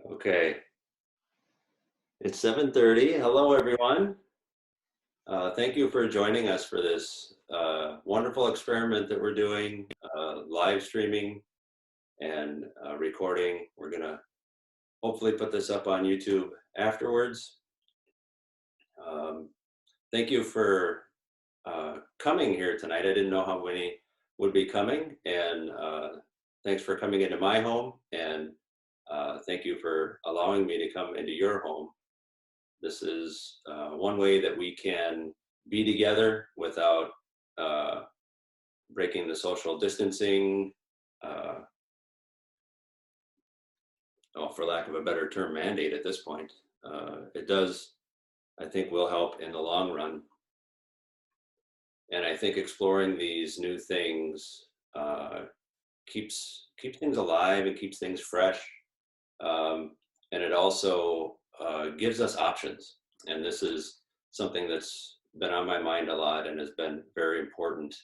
Okay, it's 7:30. Hello, everyone. Thank you for joining us for this wonderful experiment that we're doing, live streaming and recording. We're going to hopefully put this up on YouTube afterwards. Um, Thank you for coming here tonight. I didn't know how many would be coming, and thanks for coming into my home, and thank you for allowing me to come into your home. This is one way that we can be together without uh, breaking the social distancing, uh, well, for lack of a better term, mandate at this point. It does, I think, will help in the long run. And I think exploring these new things keeps things alive and keeps things fresh. Um, and it also gives us options. And this is something that's been on my mind a lot and has been very important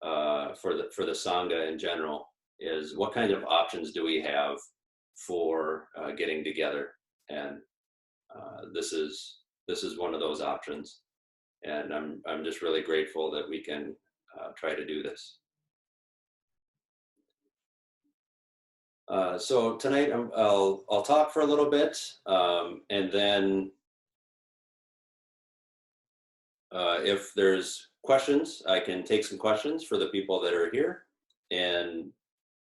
for the sangha in general. Is what kind of options do we have for getting together? And this is one of those options. And I'm just really grateful that we can try to do this. So tonight I'll talk for a little bit, and then if there's questions, I can take some questions for the people that are here. And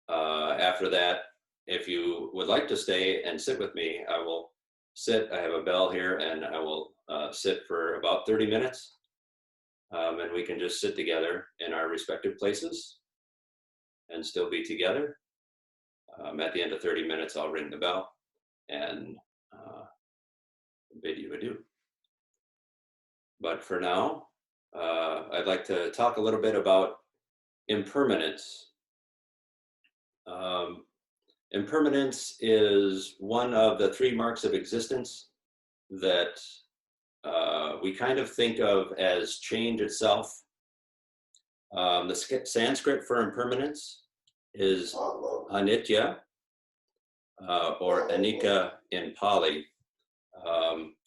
after that, if you would like to stay and sit with me, I will sit. I have a bell here, and I will sit for about 30 minutes, and we can just sit together in our respective places and still be together. At the end of 30 minutes, I'll ring the bell and bid you adieu. But for now, I'd like to talk a little bit about impermanence. Um, Impermanence is one of the three marks of existence that we kind of think of as change itself. The Sanskrit for impermanence is anitya, or anicca in Pali.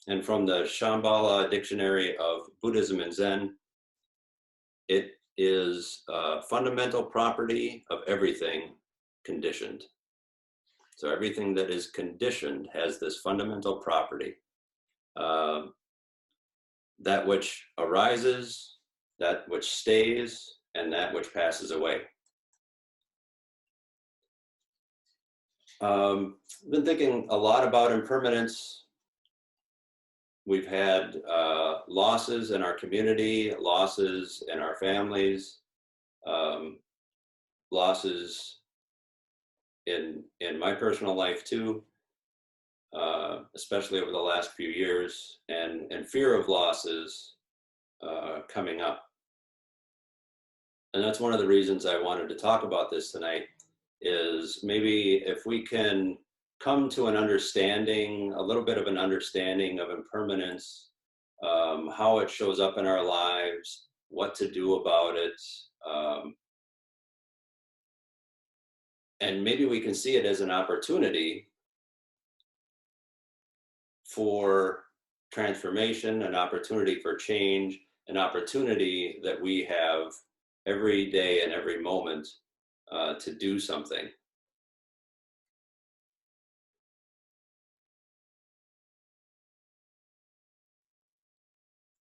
And from the Shambhala Dictionary of Buddhism and Zen, it is a fundamental property of everything conditioned. So everything that is conditioned has this fundamental property. That which arises, that which stays, and that which passes away. Been thinking a lot about impermanence. We've had losses in our community, losses in our families, losses in my personal life too, especially over the last few years, and fear of losses coming up. And that's one of the reasons I wanted to talk about this tonight, is maybe if we can come to an understanding, a little bit of an understanding of impermanence, how it shows up in our lives, what to do about it, and maybe we can see it as an opportunity for transformation, an opportunity for change, an opportunity that we have every day and every moment to do something.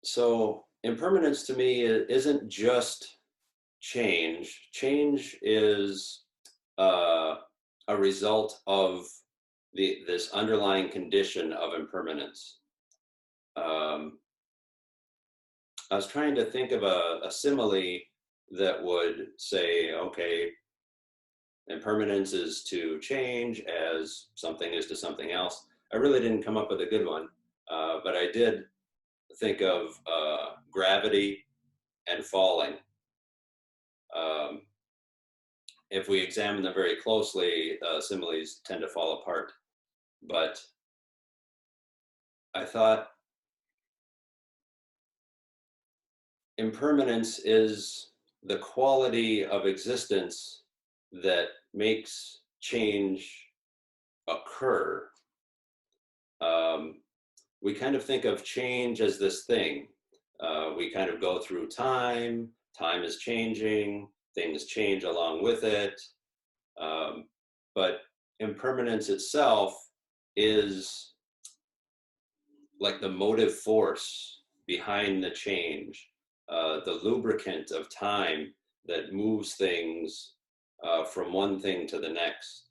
So impermanence to me isn't just change. Change is a result of this underlying condition of impermanence. I was trying to think of a simile that would say, okay, impermanence is to change as something is to something else. I really didn't come up with a good one, but I did think of gravity and falling. If we examine them very closely, similes tend to fall apart. But I thought impermanence is the quality of existence that makes change occur. we kind of think of change as this thing. We kind of go through time, time is changing, things change along with it. But impermanence itself is like the motive force behind the change, the lubricant of time that moves things from one thing to the next.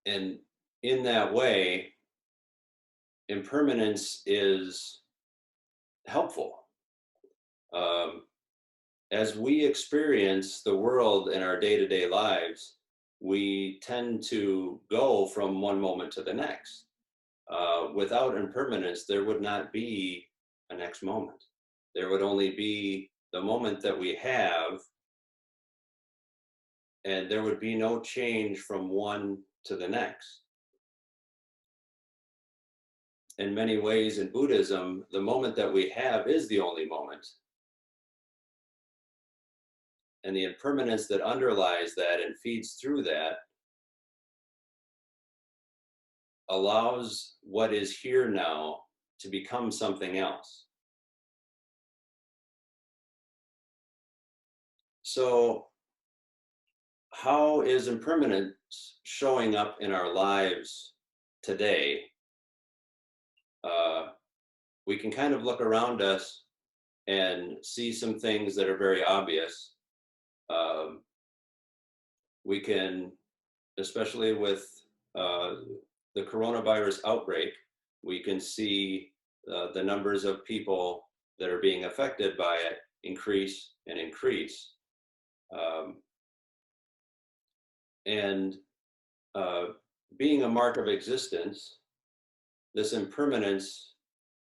And in that way, impermanence is helpful. As we experience the world in our day-to-day lives, we tend to go from one moment to the next. Without impermanence, there would not be a next moment. There would only be the moment that we have, and there would be no change from one to the next. In many ways, in Buddhism, the moment that we have is the only moment. And the impermanence that underlies that and feeds through that allows what is here now to become something else. So, how is impermanence showing up in our lives today? We can kind of look around us and see some things that are very obvious. We can, especially with the coronavirus outbreak, we can see the numbers of people that are being affected by it increase and increase. And being a mark of existence, this impermanence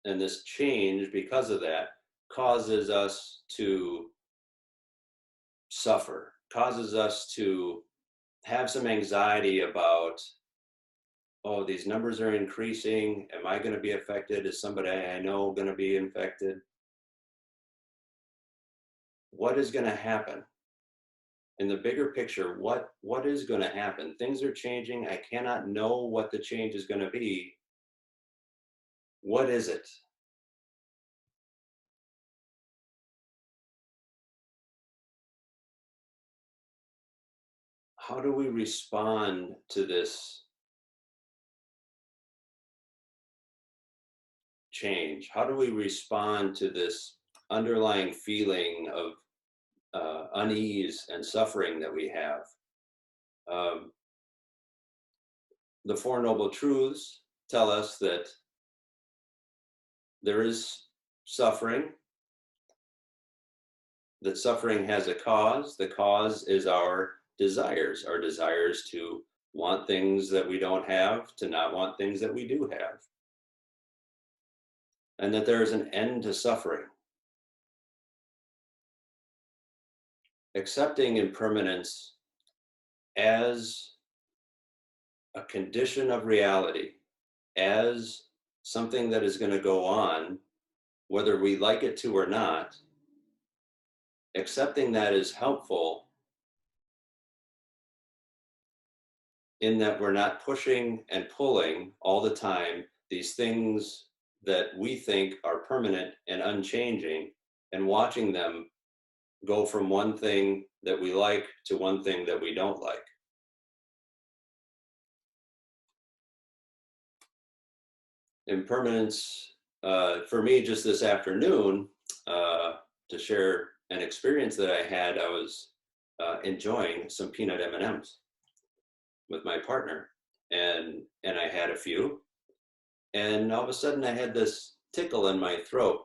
and this change because of that causes us to suffer, causes us to have some anxiety about, oh, these numbers are increasing. Am I going to be affected? Is somebody I know going to be infected? What is going to happen? In the bigger picture, what is going to happen? Things are changing. I cannot know what the change is going to be. What is it? How do we respond to this change? How do we respond to this underlying feeling of unease and suffering that we have? The Four Noble Truths tell us that there is suffering, that suffering has a cause. The cause is our desires to want things that we don't have, to not want things that we do have. And that there is an end to suffering. Accepting impermanence as a condition of reality, as something that is going to go on, whether we like it to or not, accepting that is helpful in that we're not pushing and pulling all the time these things that we think are permanent and unchanging, and watching them go from one thing that we like to one thing that we don't like. Impermanence, for me, just this afternoon, to share an experience that I had, I was enjoying some peanut M&Ms with my partner, and I had a few, and all of a sudden I had this tickle in my throat,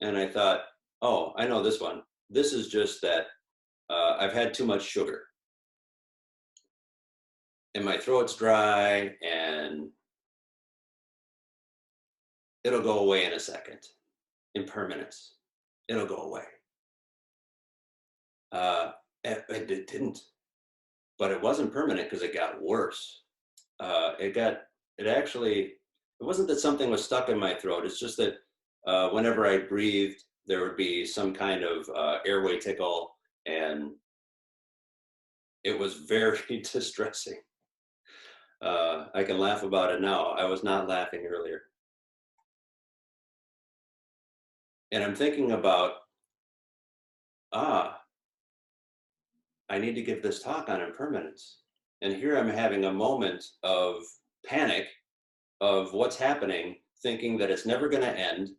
and I thought, oh, I know this one. This is just that I've had too much sugar, and my throat's dry, and it'll go away in a second. Impermanence, it'll go away. It didn't, but it wasn't permanent because it got worse. It wasn't that something was stuck in my throat. It's just that whenever I breathed, there would be some kind of airway tickle, and it was very distressing. I can laugh about it now. I was not laughing earlier. And I'm thinking about, ah, I need to give this talk on impermanence. And here I'm having a moment of panic of what's happening, thinking that it's never going to end,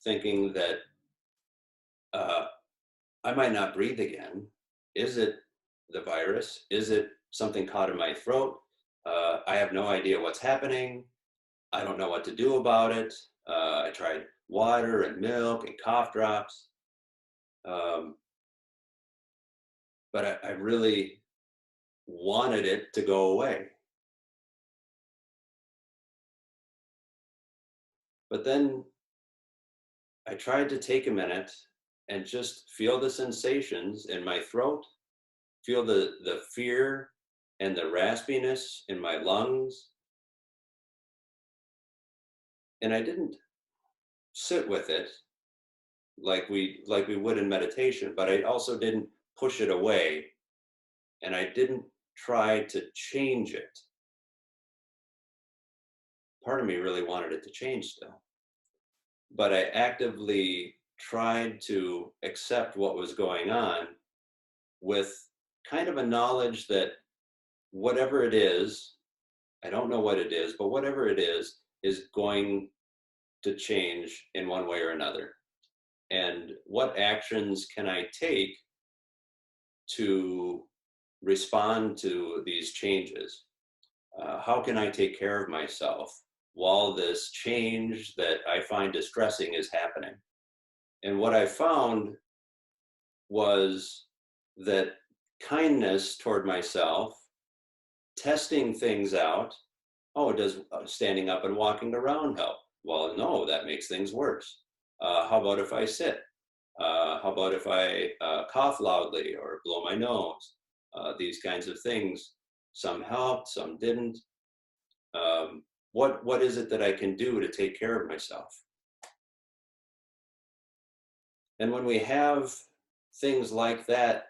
thinking that uh, I might not breathe again. Is it the virus? Is it something caught in my throat? I have no idea what's happening. I don't know what to do about it. I tried water and milk and cough drops. Um, but I really wanted it to go away. But then I tried to take a minute and just feel the sensations in my throat, feel the fear and the raspiness in my lungs. And I didn't sit with it like we would in meditation, but I also didn't push it away, and I didn't try to change it. Part of me really wanted it to change still, but I actively tried to accept what was going on with kind of a knowledge that whatever it is, I don't know what it is, but whatever it is going to change in one way or another. And what actions can I take to respond to these changes? How can I take care of myself while this change that I find distressing is happening? And what I found was that kindness toward myself, testing things out. Oh, does standing up and walking around help? Well, no, that makes things worse. How about if I sit? How about if I cough loudly or blow my nose? These kinds of things. Some helped, some didn't. What is it that I can do to take care of myself? And when we have things like that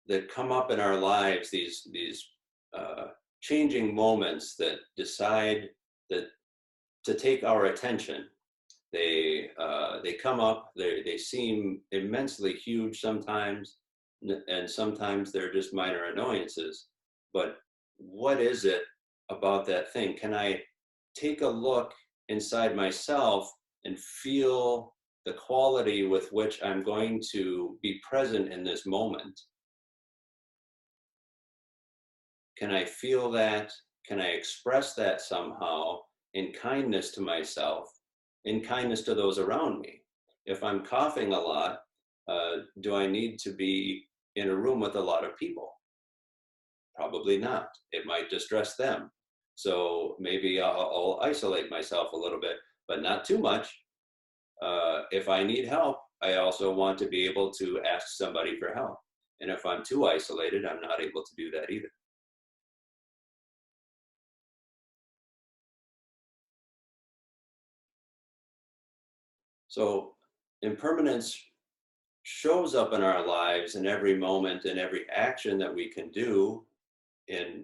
that come up in our lives, these changing moments that decide that to take our attention, they come up. They seem immensely huge sometimes, and sometimes they're just minor annoyances. But what is it about that thing? Can I take a look inside myself and feel the quality with which I'm going to be present in this moment? Can I feel that? Can I express that somehow in kindness to myself, in kindness to those around me? If I'm coughing a lot, do I need to be in a room with a lot of people? Probably not. It might distress them. So maybe I'll isolate myself a little bit, but not too much. If I need help, I also want to be able to ask somebody for help. And if I'm too isolated, I'm not able to do that either. So impermanence shows up in our lives in every moment and every action that we can do in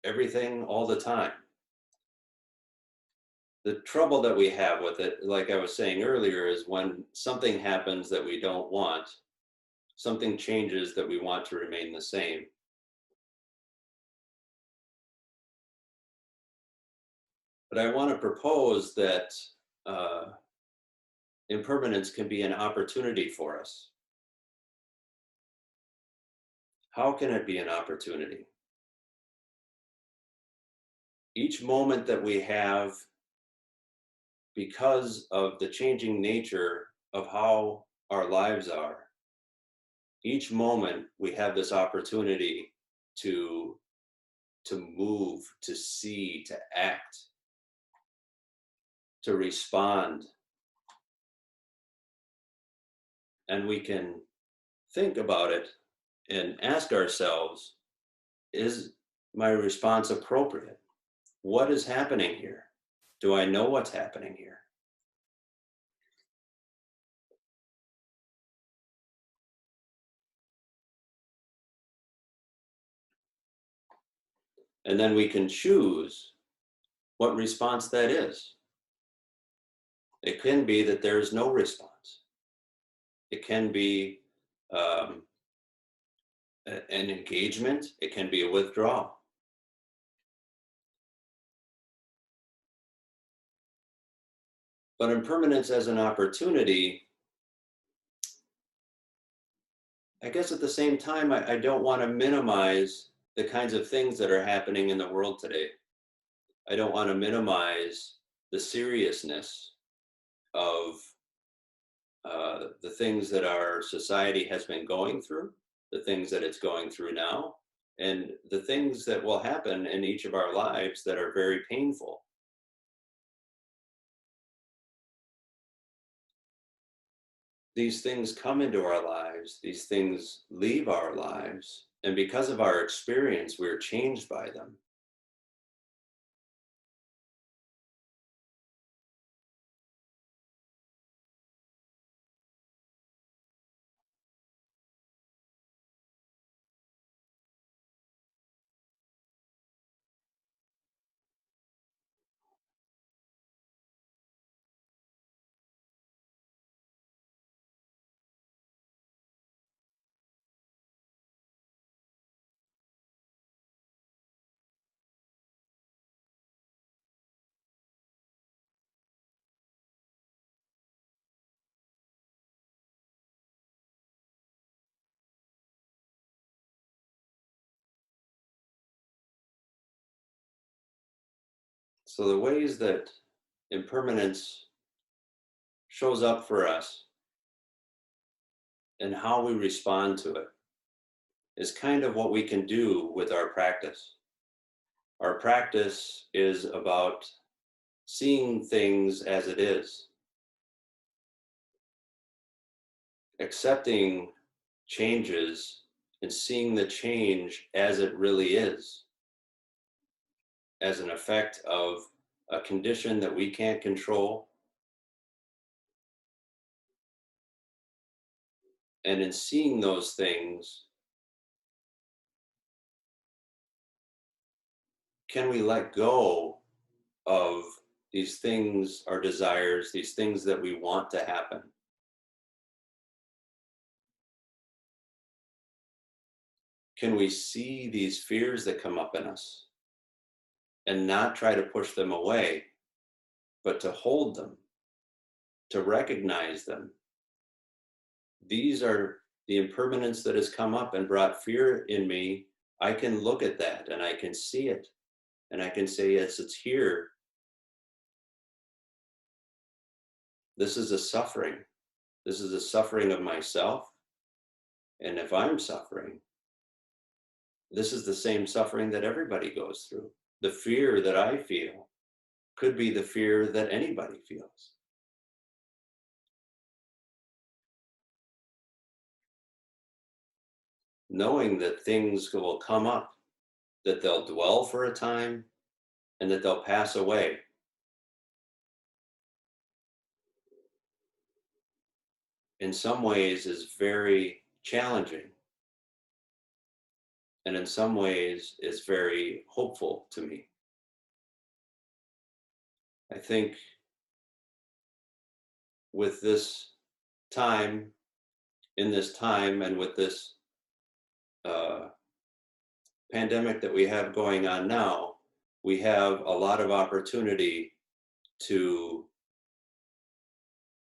everything all the time. The trouble that we have with it, like I was saying earlier, is when something happens that we don't want, something changes that we want to remain the same. But I want to propose that uh, impermanence can be an opportunity for us. How can it be an opportunity? Each moment that we have, because of the changing nature of how our lives are, each moment we have this opportunity to move, to see, to act, to respond. And we can think about it and ask ourselves, is my response appropriate? What is happening here? Do I know what's happening here? And then we can choose what response that is. It can be that there is no response. It can be um, an engagement. It can be a withdrawal. But impermanence as an opportunity, I guess at the same time, I don't want to minimize the kinds of things that are happening in the world today. I don't want to minimize the seriousness of the things that our society has been going through, the things that it's going through now, and the things that will happen in each of our lives that are very painful. These things come into our lives, these things leave our lives, and because of our experience, we're changed by them. So, the ways that impermanence shows up for us and how we respond to it is kind of what we can do with our practice. Our practice is about seeing things as it is, accepting changes and seeing the change as it really is, as an effect of a condition that we can't control. And in seeing those things, can we let go of these things, our desires, these things that we want to happen? Can we see these fears that come up in us and not try to push them away, but to hold them, to recognize them? These are the impermanence that has come up and brought fear in me. I can look at that and I can see it and I can say, yes, it's here. This is a suffering. This is a suffering of myself. And if I'm suffering, this is the same suffering that everybody goes through. The fear that I feel could be the fear that anybody feels. Knowing that things will come up, that they'll dwell for a time, and that they'll pass away. In some ways is very challenging, and in some ways is very hopeful to me. I think with this time, in this time, and with this uh, pandemic that we have going on now, we have a lot of opportunity to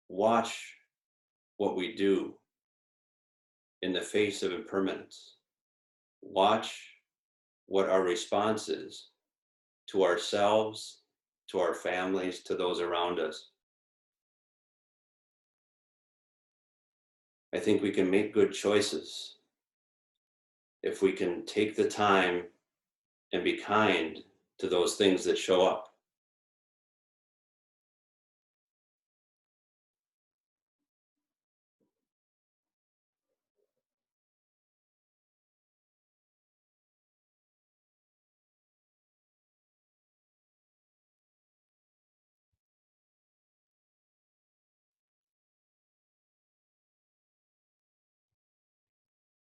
watch what we do in the face of impermanence. Watch what our response is to ourselves, to our families, to those around us. I think we can make good choices if we can take the time and be kind to those things that show up.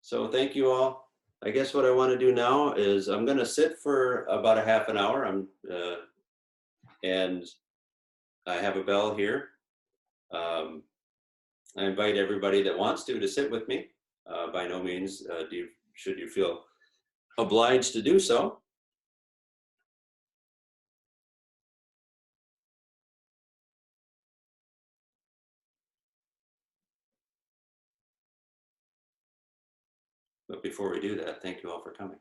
So thank you all. I guess what I want to do now is I'm going to sit for about a half an hour. And I have a bell here. Um, I invite everybody that wants to sit with me. By no means should you feel obliged to do so. But before we do that, thank you all for coming.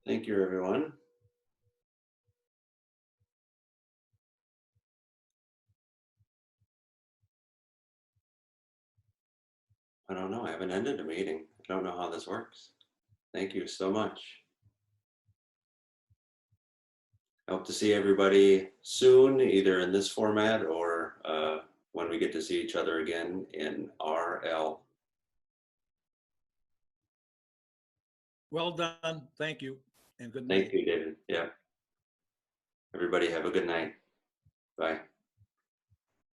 Thank you, everyone. I don't know. I haven't ended the meeting. I don't know how this works. Thank you so much. I hope to see everybody soon, either in this format or when we get to see each other again in RL. Well done. Thank you. And good Thank night. you, David. Yeah. Everybody have a good night. Bye.